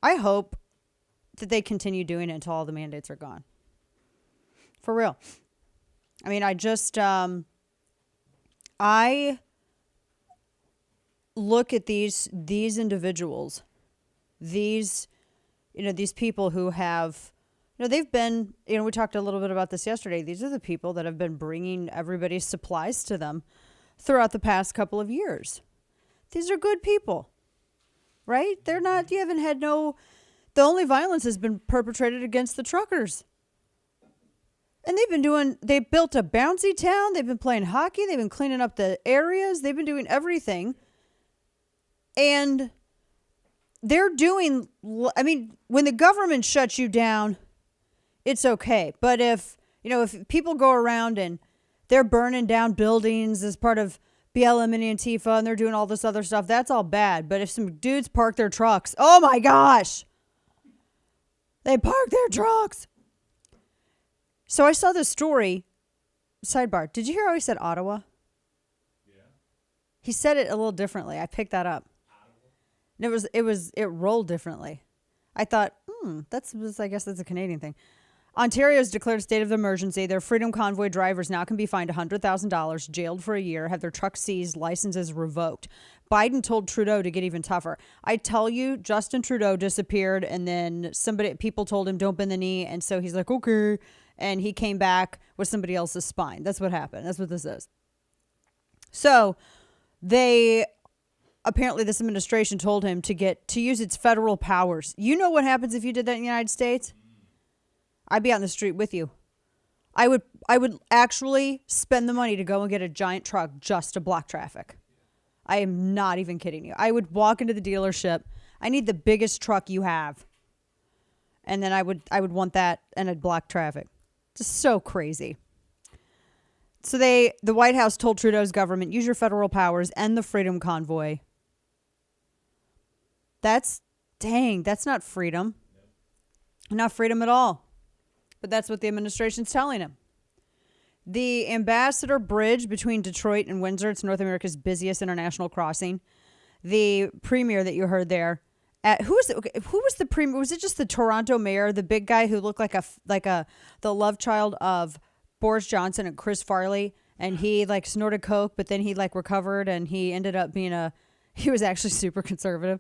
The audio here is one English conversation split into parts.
I hope that they continue doing it until all the mandates are gone. For real. I mean, I look at these individuals, these people who have, they've been, we talked a little bit about this yesterday. These are the people that have been bringing everybody's supplies to them throughout the past couple of years. These are good people, right? They're not, the only violence has been perpetrated against the truckers. And they built a bouncy town. They've been playing hockey. They've been cleaning up the areas. They've been doing everything. And they're doing, when the government shuts you down, it's okay. But if people go around and they're burning down buildings as part of BLM and Antifa and they're doing all this other stuff, that's all bad. But if some dudes park their trucks, oh my gosh, they park their trucks. So I saw this story, sidebar. Did you hear how he said Ottawa? Yeah. He said it a little differently. I picked that up. And it rolled differently. I thought, I guess that's a Canadian thing. Ontario's declared a state of emergency. Their Freedom Convoy drivers now can be fined $100,000, jailed for a year, have their trucks seized, licenses revoked. Biden told Trudeau to get even tougher. I tell you, Justin Trudeau disappeared, and then people told him don't bend the knee, and so he's like, okay, and he came back with somebody else's spine. That's what happened. That's what this is. So apparently this administration told him to use its federal powers. You know what happens if you did that in the United States? I'd be on the street with you. I would actually spend the money to go and get a giant truck just to block traffic. I am not even kidding you. I would walk into the dealership. I need the biggest truck you have. And then I would want that, and I'd block traffic. Just so crazy. So the White House told Trudeau's government, use your federal powers and the Freedom Convoy. That's not freedom. Not freedom at all. But that's what the administration's telling him. The Ambassador Bridge between Detroit and Windsor, it's North America's busiest international crossing. The premier that you heard there, who was the premier? Was it just the Toronto mayor, the big guy who looked like the love child of Boris Johnson and Chris Farley, and he snorted coke, but then he recovered, and he ended up being he was actually super conservative.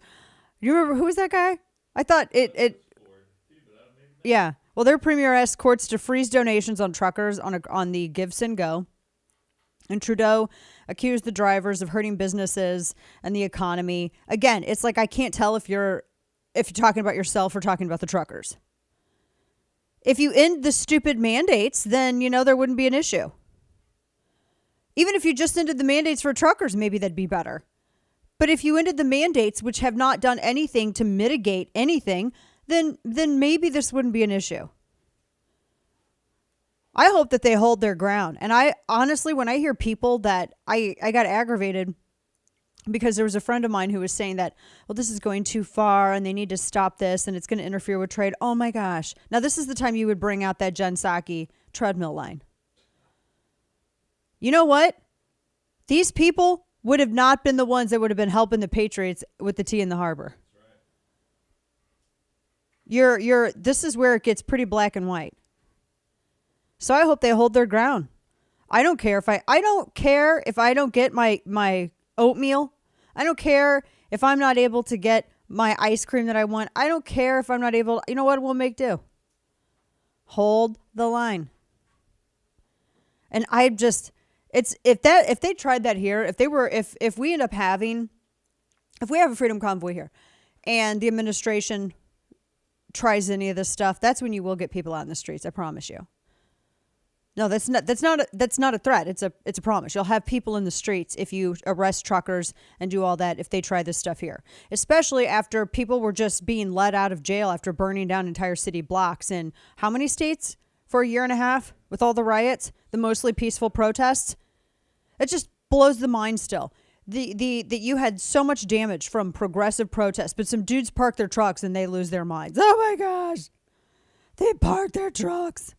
You remember who was that guy? I thought it. Yeah. Well, their premier asked courts to freeze donations on truckers on the Give Send Go. And Trudeau accused the drivers of hurting businesses and the economy. Again, it's I can't tell if you're talking about yourself or talking about the truckers. If you end the stupid mandates, then, there wouldn't be an issue. Even if you just ended the mandates for truckers, maybe that'd be better. But if you ended the mandates, which have not done anything to mitigate anything, then maybe this wouldn't be an issue. I hope that they hold their ground. And I honestly, when I hear people that I got aggravated because there was a friend of mine who was saying that, well, this is going too far and they need to stop this and it's going to interfere with trade. Oh my gosh. Now this is the time you would bring out that Jen Psaki treadmill line. You know what? These people would have not been the ones that would have been helping the Patriots with the tea in the harbor. This is where it gets pretty black and white. So I hope they hold their ground. I don't care if I don't get my oatmeal. I don't care if I'm not able to get my ice cream that I want. I don't care if I'm not able, you know what we'll make do? Hold the line. And if they tried that here, if we have a Freedom Convoy here and the administration tries any of this stuff, that's when you will get people out in the streets. I promise you. No, that's not a threat. It's a promise. You'll have people in the streets if you arrest truckers and do all that if they try this stuff here. Especially after people were just being let out of jail after burning down entire city blocks in how many states for a year and a half with all the riots, the mostly peaceful protests. It just blows the mind still. That you had so much damage from progressive protests, but some dudes park their trucks and they lose their minds. Oh my gosh. They parked their trucks.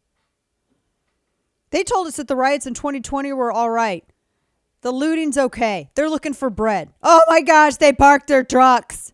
They told us that the riots in 2020 were all right. The looting's okay. They're looking for bread. Oh my gosh, they parked their trucks.